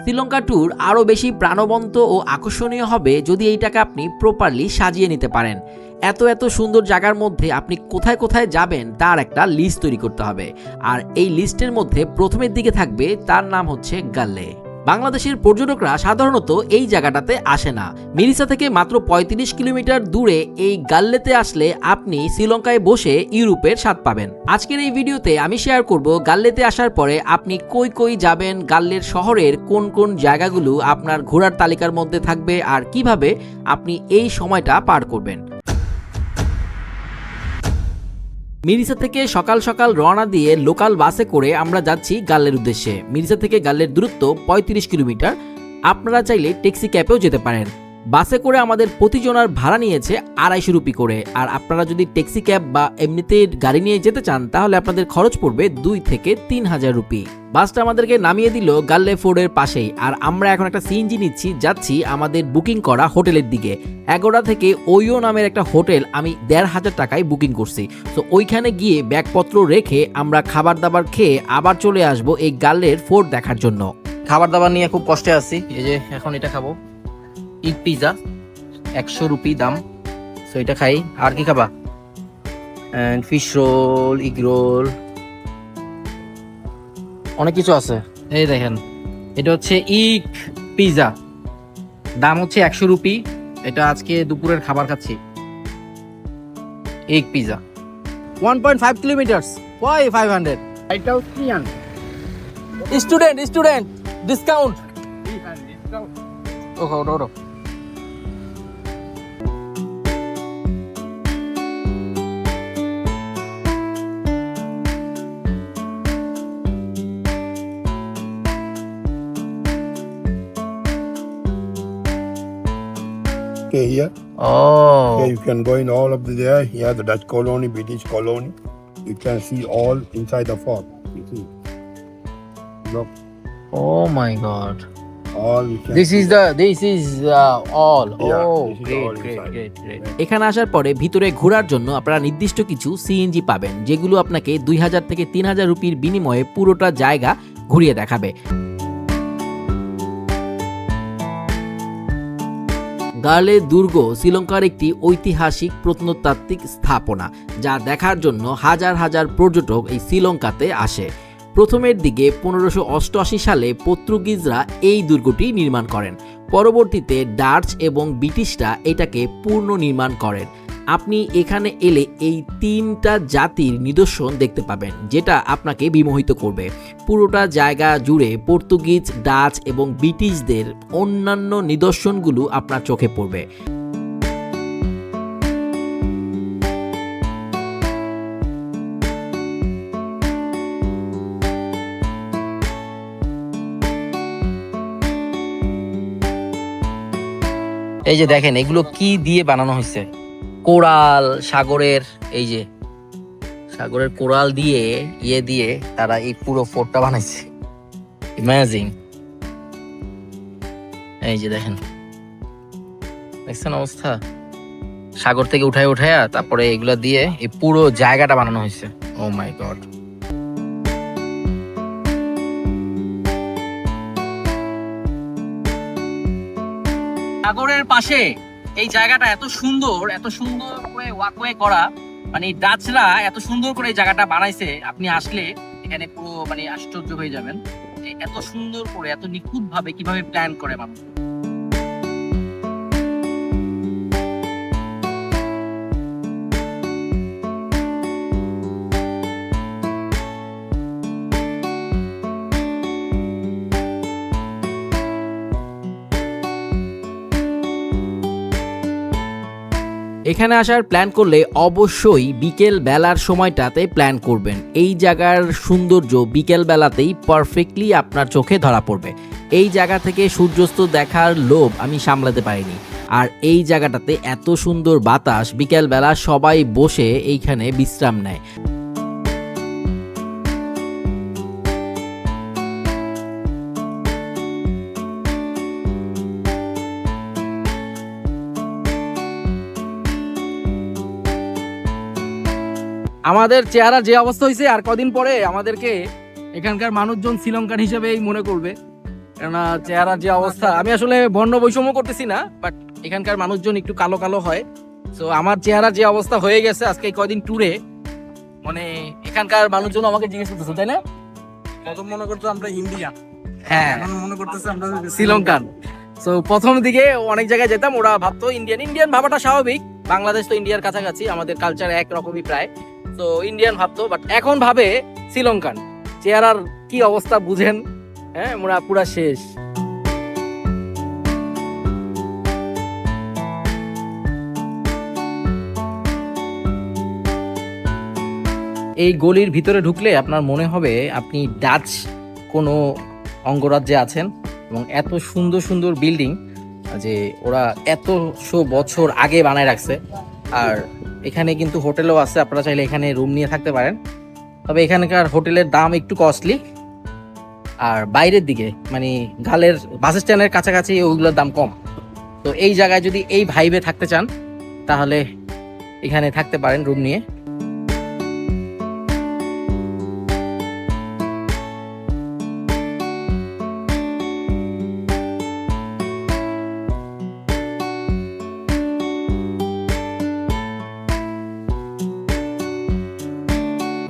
Sri Lanka tour আরও বেশি প্রাণবন্ত ও আকর্ষণীয় হবে যদি এইটাকে আপনি প্রপারলি সাজিয়ে নিতে পারেন। এত এত সুন্দর জায়গার মধ্যে আপনি কোথায় কোথায় যাবেন তার একটা লিস্ট তৈরি করতে হবে। আর এই লিস্টের মধ্যে প্রথমের দিকে থাকবে, তার নাম হচ্ছে গাল্লে। বাংলাদেশের পর্যটকরা সাধারণত এই জায়গাটাতে আসে না। মিরিসা থেকে মাত্র ৩৫ কিলোমিটার দূরে এই গাল্লেতে আসলে আপনি শ্রীলঙ্কায় বসে ইউরোপের স্বাদ পাবেন। আজকের এই ভিডিওতে আমি শেয়ার করব গাল্লেতে আসার পরে আপনি কই কই যাবেন, গাল্লের শহরের কোন কোন জায়গাগুলো আপনার ঘোরার তালিকার মধ্যে থাকবে আর কিভাবে আপনি এই সময়টা পার করবেন। মিরিসা থেকে সকাল সকাল রওনা দিয়ে লোকাল বাসে করে আমরা যাচ্ছি গাল্লের উদ্দেশ্যে। মিরিসা থেকে গাল্লের দূরত্ব ৩৫ কিলোমিটার। আপনারা চাইলে ট্যাক্সি ক্যাবেও যেতে পারেন। বাসে করে আমাদের প্রতিজনার ভাড়া নিয়েছে ২৫০ রুপি করে। আর আপনারা যদি ট্যাক্সি ক্যাব বা এমনিতে গাড়ি নিয়ে যেতে চান তাহলে আপনাদের খরচ পড়বে ২ থেকে ৩,০০০ রুপি। বাসটা আমাদেরকে নামিয়ে দিল গাল্লে ফোর্ডের পাশেই। আর আমরা এখন একটা সিএনজি নিচ্ছি, যাচ্ছি আমাদের বুকিং করা হোটেলের দিকে। এগোড়া থেকে ওইও নামের একটা হোটেল আমি ১৫০০ টাকায় বুকিং করছি। তো ওইখানে গিয়ে ব্যাগপত্র রেখে আমরা খাবার দাবার খেয়ে আবার চলে আসবো এই গাল্লের ফোর্ট দেখার জন্য। খাবার দাবার নিয়ে খুব কষ্টে আছি। এই যে এখন এটা খাবো, ইগ পিজা, ১০০ রুপি দাম। তো এটা খাই। আর কি খাবা? ফিশ রোল, ইগ রোল, অনেক কিছু আছে। এই দেখেন, এটা হচ্ছে ইগ পিজা, দাম হচ্ছে ১০০ রুপি। এটা আজকে দুপুরের খাবার খাচ্ছি। ইগ পিজা 1.5 কিলোমিটার্স, why 500? এটাও 300 স্টুডেন্ট ডিসকাউন্ট। ওহো। Okay, here. Oh. Here you can go in all of the there. Here the Dutch colony, British colony. You can see all inside the fort. You see. Look, Oh my God. all you can. This is all. Yeah, Oh, this is all great. inside. এখানে আসার পরে ভিতরে ঘোরার জন্য আপনারা নির্দিষ্ট কিছু CNG পাবেন, যেগুলো আপনাকে ২০০০ থেকে ৩০০০ রুপির বিনিময়ে পুরোটা জায়গা ঘুরিয়ে দেখাবে। গাল্লে দুর্গ শ্রীলঙ্কার একটি ঐতিহাসিক প্রত্নতাত্ত্বিক স্থাপনা, যা দেখার জন্য হাজার হাজার পর্যটক এই শ্রীলঙ্কাতে আসে। প্রথমের দিকে ১৫৮৮ সালে পর্তুগিজরা এই দুর্গটি নির্মাণ করেন। পরবর্তীতে ডাচ এবং ব্রিটিশরা এটাকে পুনর্নির্মাণ করেন। আপনি এখানে এলে এই ৩টা জাতির নিদর্শন দেখতে পাবেন, যেটা আপনাকে বিমোহিত করবে। পুরোটা জায়গা জুড়ে পর্তুগিজ, ডাচ এবং ব্রিটিশদের অন্যান্য নিদর্শনগুলো আপনার চোখে পড়বে। এই যে দেখেন, এগুলো কি দিয়ে বানানো হয়েছে? কোরাল, সাগরের, এই যে সাগরের কোরাল দিয়ে দিয়ে তারা এই পুরো ফোর্টটা বানাইছে। ইমাজিং। এই যে দেখেন, দেখছেন অবস্থা? সাগর থেকে উঠায় তারপরে এগুলা দিয়ে এই পুরো জায়গাটা বানানো হয়েছে। ও মাই গড। সাগরের পাশে এই জায়গাটা এত সুন্দর করে ওয়াকওয়ে করা, মানে ডাচরা এত সুন্দর করে এই জায়গাটা বানাইছে। আপনি আসলে এখানে পুরো আশ্চর্য হয়ে যাবেন যে এত সুন্দর করে, এত নিখুঁত ভাবে কিভাবে প্ল্যান করে মানুষ। এখানে আসার প্ল্যান করলে অবশ্যই বিকেল বেলার সময়টাতে প্ল্যান করবেন। এই জায়গার সৌন্দর্য বিকেল বেলাতেই পারফেক্টলি আপনার চোখে ধরা পড়বে। এই জায়গা থেকে সূর্যাস্ত দেখার লোভ আমি সামলাতে পারিনি। আর এই জায়গাটাতে এত সুন্দর বাতাস, বিকেল বেলা সবাই বসে এইখানে বিশ্রাম নেয়। আমাদের চেহারা যে অবস্থা হয়েছে, আর কদিন পরে আমাদেরকে এখানকার মানুষজন শ্রীলঙ্কান হিসেবেই মনে করবে। কেননা চেহারার যে অবস্থা, আমি আসলে বর্ণ বৈষম্য করতেছি না, বাট এখানকার মানুষজন একটু কালো কালো হয়। তো আমার চেহারার যে অবস্থা হয়ে গেছে আজকে এই কয়দিন ট্যুরে, মানে এখানকার মানুষজন আমাকে জিজ্ঞেস করতেছে, তাই না? প্রথম মনে করতো আমরা ইন্ডিয়া, হ্যাঁ, এখন মনে করতেছে আমরা শ্রীলঙ্কান। তো প্রথম দিকে অনেক জায়গায় যেতাম, ওরা ভাবতো ইন্ডিয়ান ভাবাটা স্বাভাবিক, বাংলাদেশ তো ইন্ডিয়ার কাছাকাছি, আমাদের কালচার একরকমই প্রায়, তো ইন্ডিয়ান ভাবতো, বাট এখন ভাবে শ্রীলঙ্কান। চেহারার কি অবস্থা বুঝেন, হ্যাঁ, মোরা পুরা শেষ। এই গলির ভিতরে ঢুকলে আপনার মনে হবে আপনি ডাচ কোনো অঙ্গরাজ্যে আছেন, এবং এত সুন্দর সুন্দর বিল্ডিং যে ওরা এতশো বছর আগে বানায় রাখছে। আর এখানে কিন্তু হোটেলও আছে, আপনারা চাইলে এখানে রুম নিয়ে থাকতে পারেন, তবে এখানকার হোটেলের দাম একটু কস্টলি। আর বাইরের দিকে মানে গালের বাস স্ট্যান্ডের কাছাকাছি ওইগুলোর দাম কম। তো এই জায়গায় যদি এই ভাইবে থাকতে চান তাহলে এখানে থাকতে পারেন রুম নিয়ে।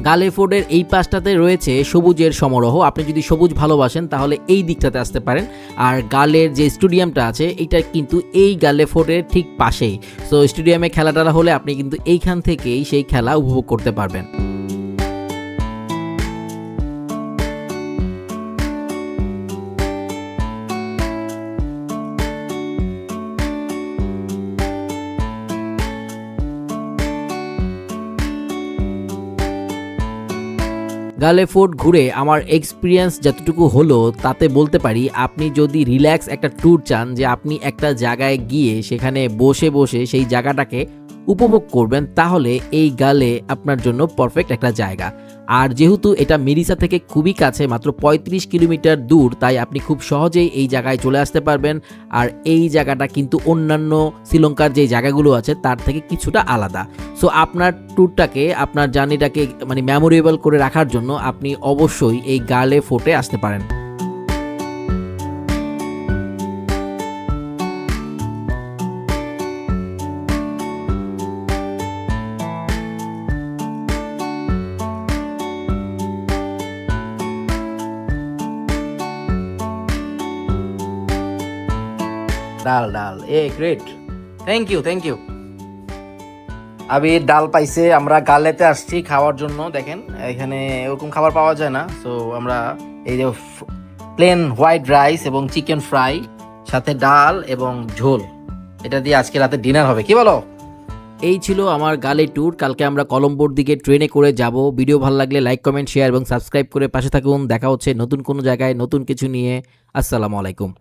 গালে ফোর্ডের এই পাশটাতে রয়েছে সবুজের সমারোহ। আপনি যদি সবুজ ভালোবাসেন তাহলে এই দিকটাতে আসতে পারেন। আর গালের যে স্টেডিয়ামটা আছে এটা কিন্তু এই গালে ফোর্ডের ঠিক পাশেই। সো স্টেডিয়ামে খেলাটা হলে আপনি কিন্তু এইখান থেকেই সেই খেলা উপভোগ করতে পারবেন। গালে ফোর্ট ঘুরে আমার এক্সপিরিয়েন্স যতটুকু হলো তাতে বলতে পারি, আপনি যদি রিল্যাক্স একটা ট্যুর চান, যে আপনি একটা জায়গায় গিয়ে সেখানে বসে বসে সেই জায়গাটাকে উপভোগ করবেন, তাহলে এই গালে আপনার জন্য পারফেক্ট একটা জায়গা। আর যেহেতু এটা মিরিসা থেকে খুবই কাছে, মাত্র 35 কিলোমিটার দূর, তাই আপনি খুব সহজেই এই জায়গায় চলে আসতে পারবেন। আর এই জায়গাটা কিন্তু অন্যান্য শ্রীলঙ্কার যে জায়গাগুলো আছে তার থেকে কিছুটা আলাদা। সো আপনার ট্যুরটাকে, আপনার জার্নিটাকে মানে মেমোরেবল করে রাখার জন্য আপনি অবশ্যই এই গালে ফোর্টে আসতে পারেন। ডাল ডাল গ্রেট, থ্যাংক ইউ। আবির ডাল পাইছে, আমরা গালেতে আসছি খাওয়ার জন্য। দেখেন এখানে এরকম খাবার পাওয়া যায় না, সো আমরা এই যে প্লেন হোয়াইট রাইস এবং চিকেন ফ্রাই সাথে ডাল এবং ঝোল, এটা দিয়ে আজকে রাতে ডিনার হবে, কি বলো? এই ছিল আমার গালে ট্যুর। কালকে আমরা কলম্বোর দিকে ট্রেনে করে যাব। ভিডিও ভালো লাগলে লাইক, কমেন্ট, শেয়ার এবং সাবস্ক্রাইব করে পাশে থাকুন। দেখা হচ্ছে নতুন কোনো জায়গায় নতুন কিছু নিয়ে। আসসালামু আলাইকুম।